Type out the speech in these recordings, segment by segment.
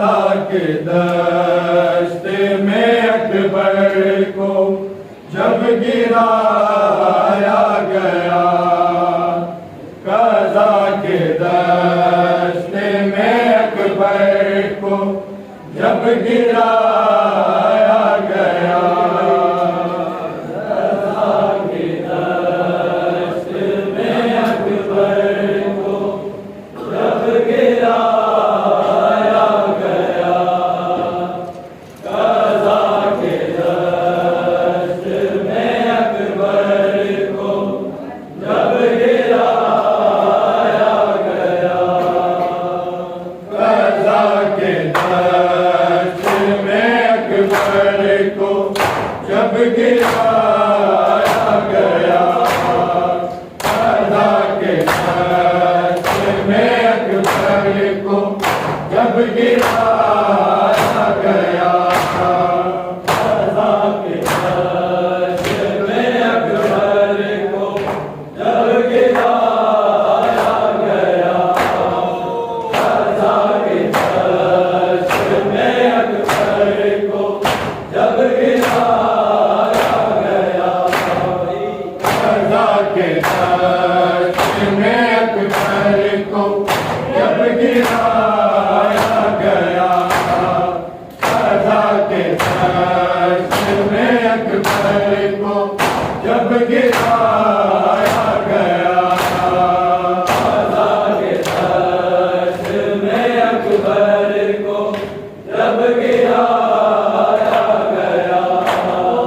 कज़ा के दस्ते में अकबर को जब गिराया गया, कज़ा के दस्ते में अकबर को जब गिराया गया, कज़ा के दस्ते में अकबर को जब गिराया गया, कज़ा के दस्ते में अकबर को जब गिराया गया, कज़ा के दस्ते में अकबर को जब गिराया गया, कज़ा के दस्ते में अकबर को जब गिराया गया, कज़ा के दस्ते में अकबर को जब गिराया गया, कज़ा के दस्ते में अकबर को जब गिराया गया, कज़ा के दस्ते में अकबर को जब गिराया गया, कज़ा के दस्ते में अकबर को जब गिराया गया, कज़ा के दस्ते में अकबर को जब गिराया गया,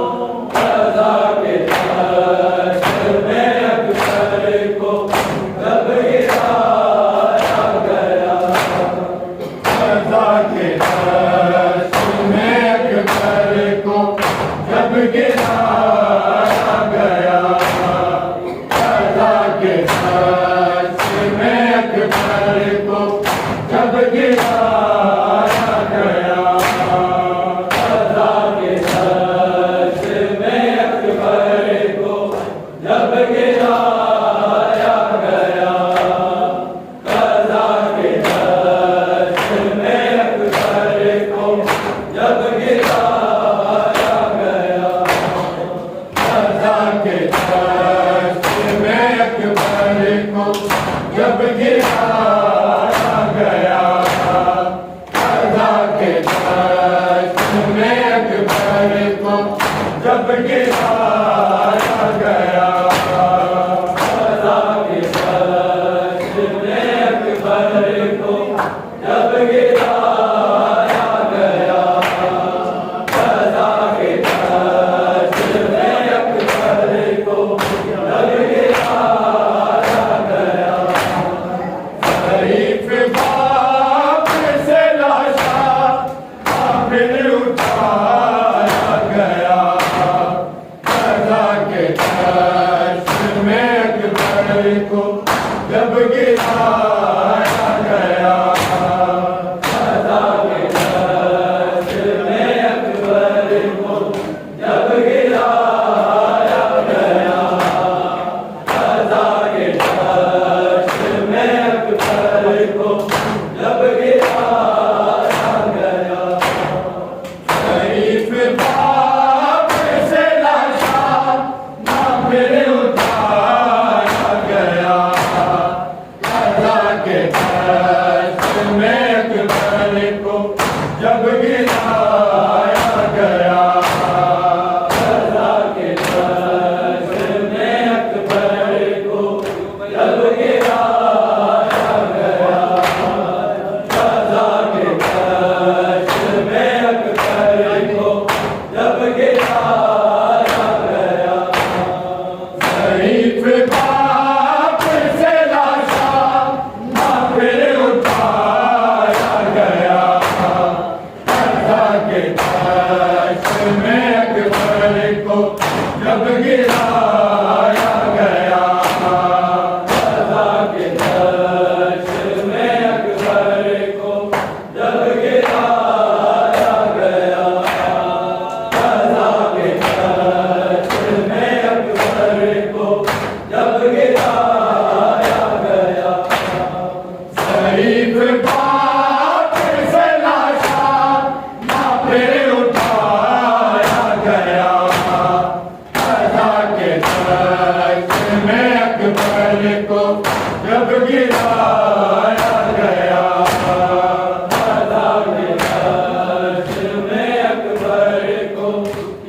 कज़ा के दस्ते में अकबर को जब गिराया गया, कज़ा के दस्ते में अकबर को जब गिराया गया, कज़ा के दस्ते में अकबर को जब गिराया गया, कज़ा के दस्ते में अकबर को जब गिराया गया, कज़ा के दस्ते में अकबर को जब गिराया गया, कज़ा के दस्ते में अकबर को जब गिराया गया, कज़ा के दस्ते में अकबर को जब गिराया गया, कज़ा के दस्ते में अकबर को जब गिराया गया, कज़ा के दस्ते में अकबर को जब गिराया गया, शरीफ बाप से लाशा काफिर उठाया गया, कज़ा के दस्ते में अकबर को जब गिराया गया, कज़ा के दस्ते में अकबर को जब गिराया गया, कज़ा के दस्ते में अकबर को जब गिराया गया, शरीफ बाप से लाशा ना फिर उठाया गया, कज़ा के दस्ते में अकबर को जब गिराया गया, कज़ा के दस्ते में अकबर को जब गिराया गया, कज़ा के दस्ते में अकबर को जब गिराया गया, शरीफ बाप से लाशा ना फिर उठाया गया, कज़ा के दस्ते में अकबर को जब गिराया गया, कज़ा के जब गिराया गया राजा के दर्श में अकबर को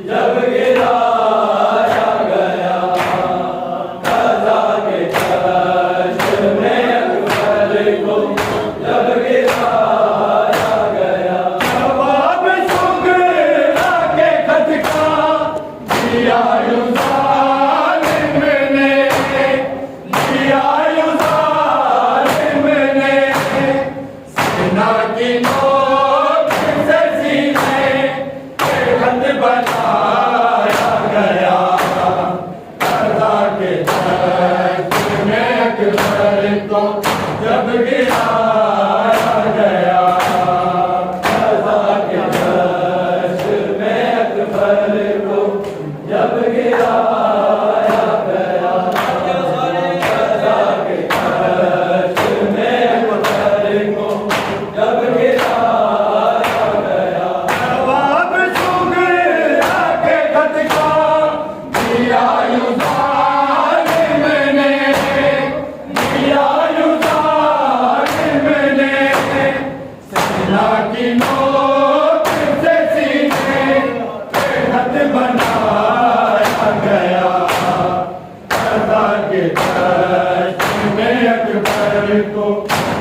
जब गिराया गया राजा के दर्श में अकबर को जब गिराया गया जवाब शुक्रा के खत का दिया की नोक से सीने पे खत बनाया गया राजा के दर्श में अकबर को जब गिराया गया राजा के दर्श में अकबर को जब गिराया गया राजा के दर्श में अकबर को जब गिराया गया जवाब शुक्रा के खत का दिया ज़ालिम ने सेना की नोक से सीने पे खत बनाया गया राजा के दर्श में अकबर को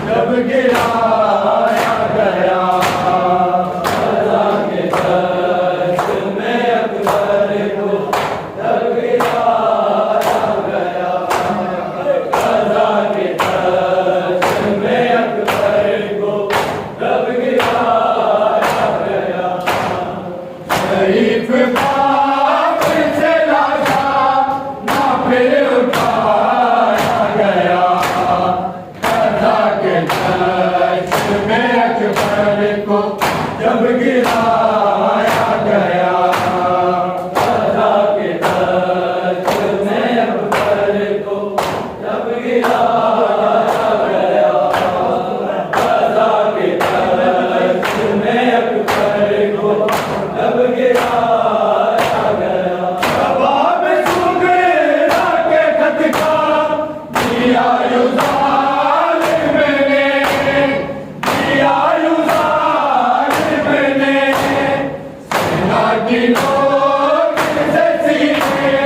जब गिराया गया राजा के दर्श में अकबर को जब गिराया गया राजा के दर्श में अकबर को जब गिराया गया शरीफ बाप से लाशा ना फिर उठाया गया राजा के दर्श में अकबर को जब गिराया गया राजा के दर्श में अकबर को जब गिराया गया राजा के दर्श में अकबर को जब गिराया गया जवाब शुक्रा के खत का दिया ज़ालिम ने सेना की नोक से सीने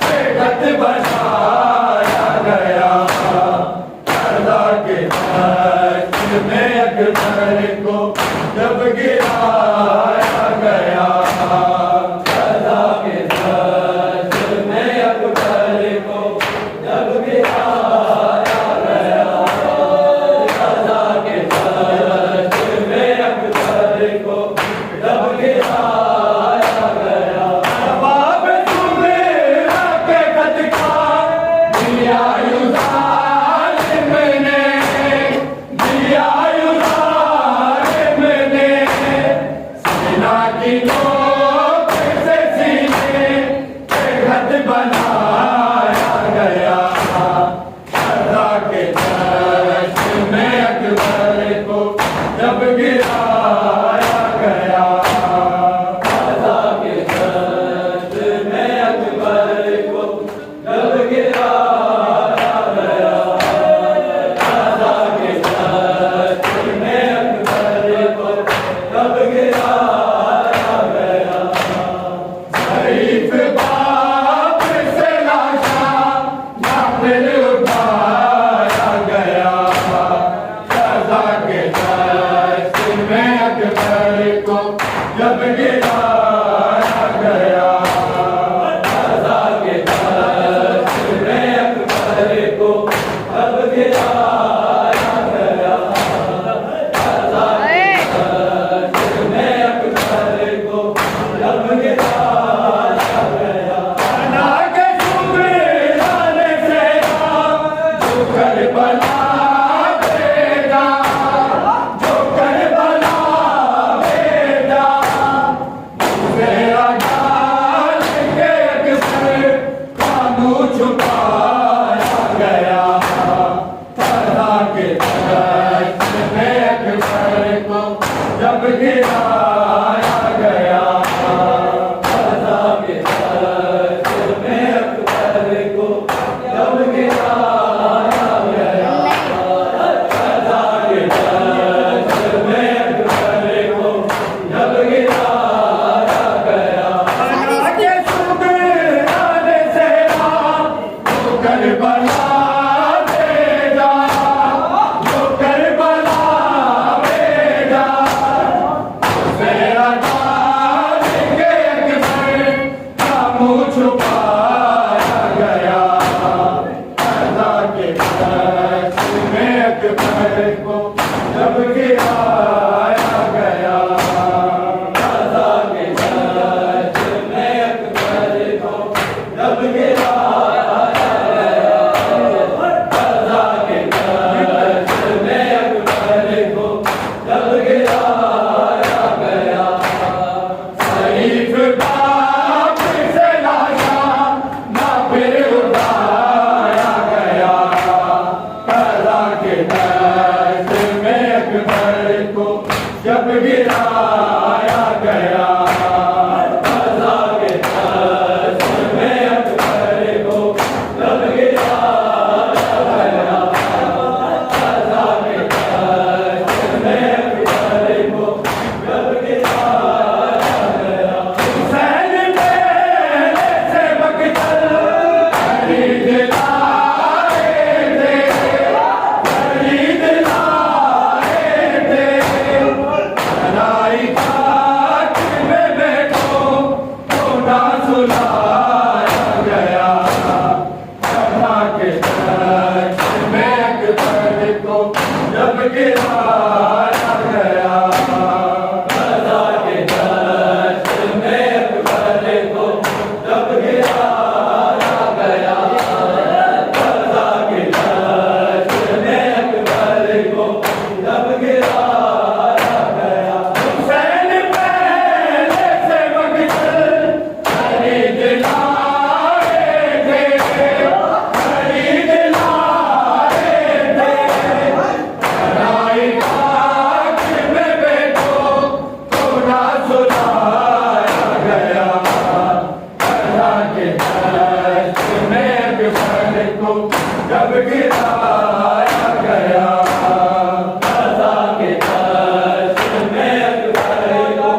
पे खत बनाया गया राजा के दर्श में अकबर को जब गिराया गया राजा के दर्श में अकबर को जब गिराया गया राजा के दर्श में अकबर को जब गिराया गया जवाब शुक्रा के खत का दिया ज़ालिम ने अकबर को जब गिराया गया, रज़ा के दर्द में अकबर को जब गिराया गया, रज़ा के दर्द में अकबर को जब गिराया गया, शरीफ बाप से लाशा ना फिर उठाया गया, रज़ा के दर्द में अकबर को जब गिराया गया, रज़ा के दर्द में अकबर को जब गिराया गया, रज़ा के दर्द में अकबर को जब गिराया गया, हुसैन मेरे से बख्तर खरीद लाए थे, खरीद लाए थे, लड़ाई घाट में बैठो तो ना सुलाया गया, रज़ा के दर्द में अकबर को जब गिराया गया, रज़ा के दर्द में अकबर को जब गिराया गया, रज़ा के दर्द में अकबर को जब गिराया गया, हुसैन पहले से बख्तर खरीद लाए थे, खरीद लाए थे, लड़ाई घाट में बैठो तो ना सुलाया गया, रज़ा के दर्द में अकबर को जब गिराया गया, रज़ा के दर्द में अकबर को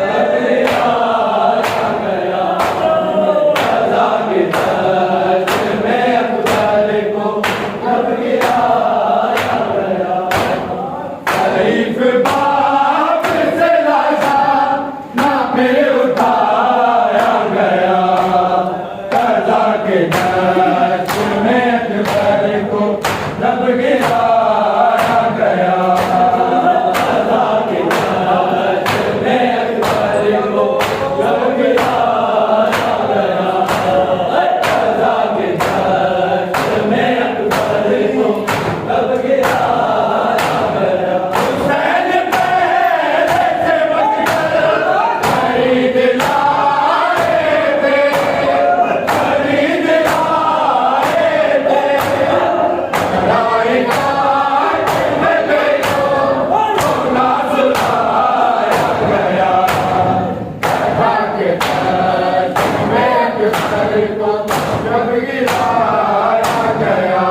जब गिराया गया, रज़ा के दर्द में अकबर को जब गिराया गया, शरीफ बाप से लाशा ना फिर उठाया गया, रज़ा के दर्द में अकबर को जब गिराया गया, रज़ा के दर्द में अकबर को जब गिराया गया, रज़ा के दर्द में अकबर को जब गिराया गया, हुसैन पहले से बख्तर खरीद लाए थे, खरीद लाए थे, लड़ाई घाट में बैठो तो ना सुलाया गया, रज़ा के दर्द में अकबर को जब गिराया गया,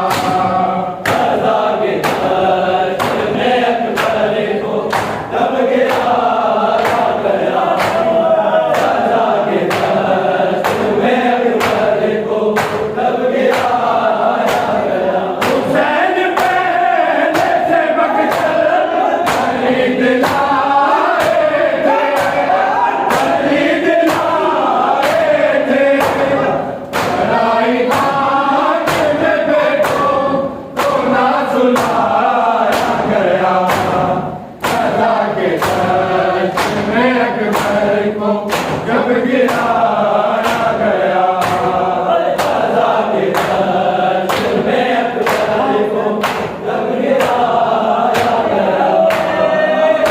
रज़ा के दर्द में अकबर को जब गिराया गया, रज़ा के दर्द में अकबर को जब गिराया गया, हुसैन पहले से बख्तर खरीद लाए थे, खरीद लाए थे, लड़ाई घाट में बैठो तो ना सुलाया गया, रज़ा के दर्द में अकबर को जब गिराया गया, रज़ा के दर्द में अकबर को जब गिराया गया,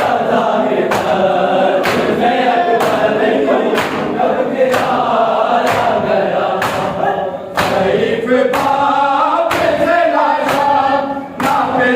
रज़ा के दर्द में अकबर को जब गिराया गया, शरीफ बाप से लाशा ना फिर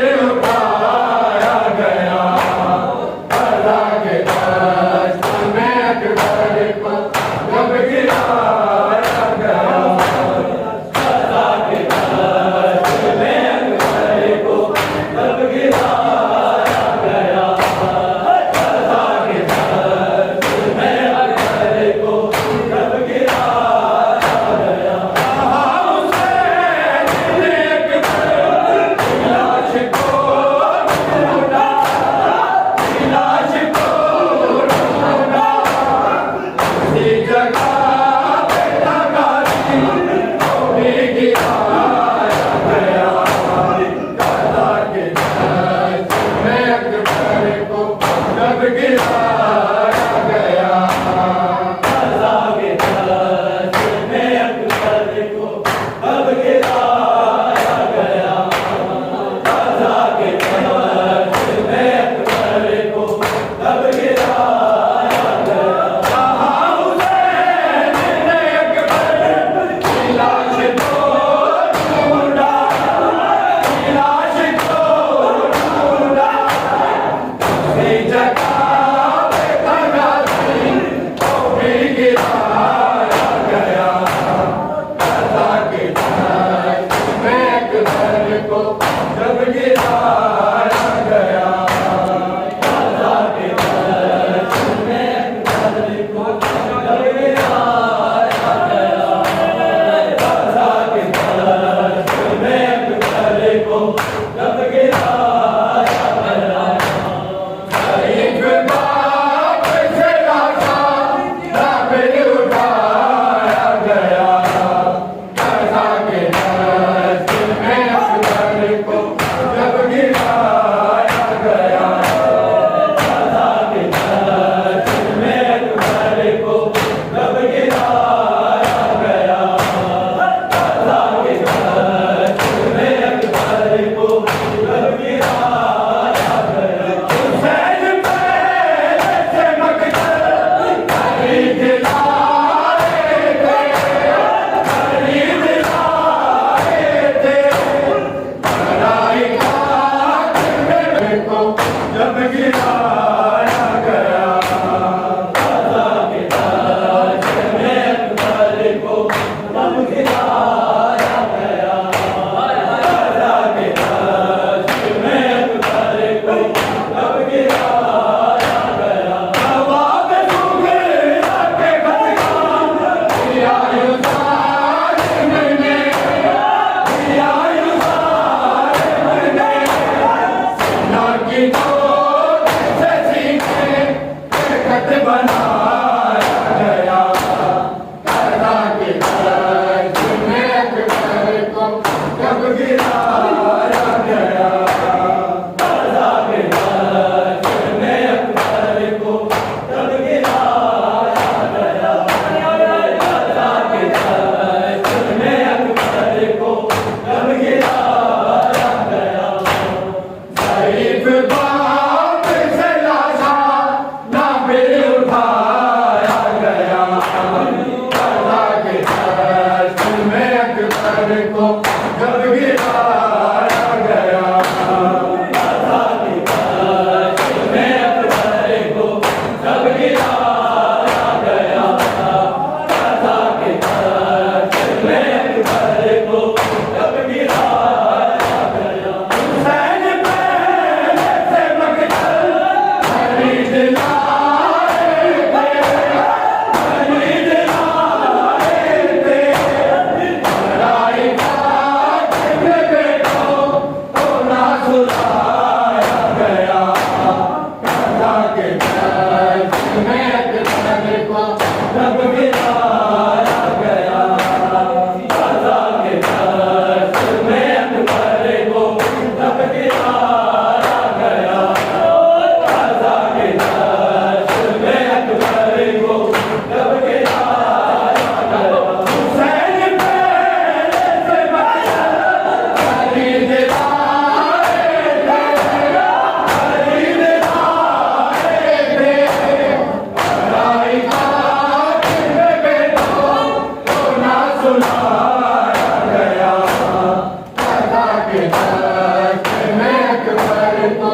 को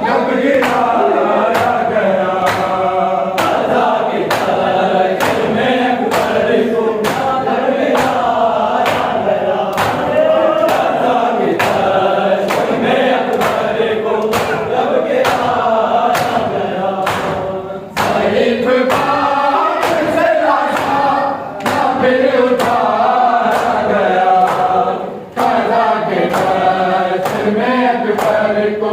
जब गिराया गया, कज़ा के दर्शन में अकबर को जब गिराया गया, कज़ा के दर्शन में अकबर को जब गिराया गया, सैफ बाग से लाशा न फिर उठाया गया, कज़ा के दर्शन में अकबर को